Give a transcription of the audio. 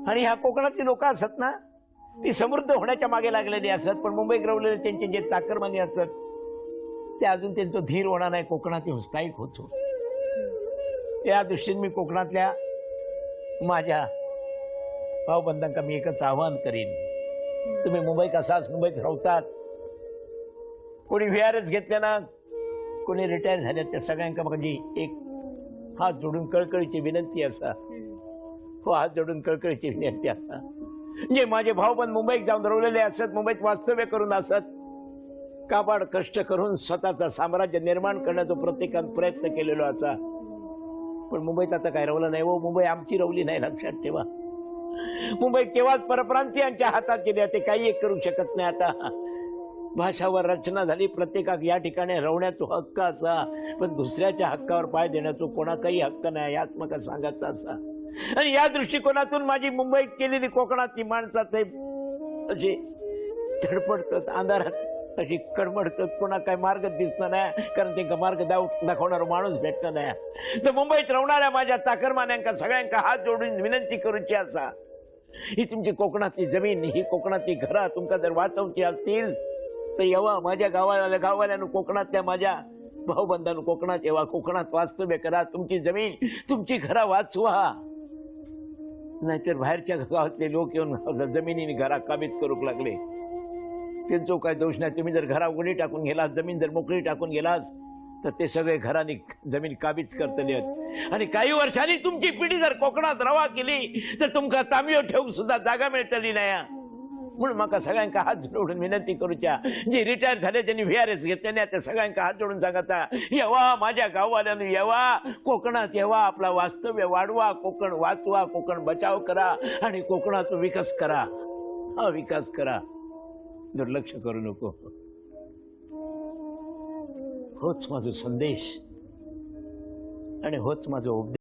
आणि ह्या कोकणातली लोक असत ना, ती समृद्ध होण्याच्या मागे लागलेली असत, पण मुंबईत रवलेले त्यांचे जे चाकरमानी असत ते अजून त्यांचं धीर होणार नाही, कोकणात स्थायिक होतो. या दृष्टीने मी कोकणातल्या माझ्या भावबंधांना मी एकच आवाहन करीन, तुम्ही मुंबईत असाच, मुंबईत राहतात, कोणी व्हीआरएस घेतले ना, कोणी रिटायर झाले, त्या सगळ्यांना माझी एक हात जोडून कळकळीची विनंती असा, हो हात जोडून कळकळीची विनंती असा, जे माझे भाऊबंद मुंबईत जाऊन रवलेले असत, मुंबईत वास्तव्य करून असत, काबाड कष्ट करून स्वतःचा साम्राज्य निर्माण करण्याचा प्रत्येकाने प्रयत्न केलेला असा, पण मुंबईत आता काय रवलं नाही. हो, मुंबई आमची रवली नाही, लक्षात ठेवा. मुंबई केव्हाच परप्रांतीयांच्या हातात गेली, ते काही एक करू शकत नाही. आता भाषावर रचना झाली, प्रत्येकाक या ठिकाणी रवण्याचा हक्क असा, पण दुसऱ्याच्या हक्कावर पाय देण्याचा कोणाचाही हक्क नाही, याच मग सांगायचं असा. आणि या दृष्टिकोनातून माझी मुंबईत केलेली कोकणातली माणसं ते अशी धडपडतात, अंधारात अशी कडमडतात, कोणा काय मार्ग दिसणार नाही, कारण त्यांना मार्ग दाखवणारा माणूस भेटणार नाही. तर मुंबईत राहणाऱ्या माझ्या चाकरमान्यांका सगळ्यांका हात जोडून विनंती करूची असा, ही तुमची कोकणातली जमीन, ही कोकणातली घरा तुमका जर वाचवची असतील तर येवा माझ्या गावाल्यानं, कोकणातल्या माझ्या भाऊबंधांनो कोकणात येवा, कोकणात वास्तव्य करा, तुमची जमीन तुमची घरा वाचवा. नाहीतर बाहेरच्या गावातले लोक येऊन जमिनीने घरा काबीज करूक लागले, त्यांचा काय दोष नाही. तुम्ही जर घरा उघडी टाकून गेलास, जमीन जर मोकळी टाकून गेलास, तर ते सगळे घराने जमीन काबीज करतले. आणि काही वर्षांनी तुमची पिढी जर कोकणात रवा केली तर तुमका तांब्यो ठेवून सुद्धा जागा मिळतली नाही. म्हणून माका सगळ्यांका हात जोडून विनंती करूच्या, जे रिटायर झाले, ज्यांनी व्हीआरएस घेतले नाही, त्या सगळ्यांका हात जोडून सांगायचा, येवा माझ्या गाववाल्यांनो, येवा कोकणात, येवा आपला वास्तव्य वाढवा, कोकण वाचवा, कोकण बचाव करा आणि कोकणाचा विकास करा. हा विकास करा, दुर्लक्ष करू नको. होच माझा संदेश आणि होच माझा उपदेश.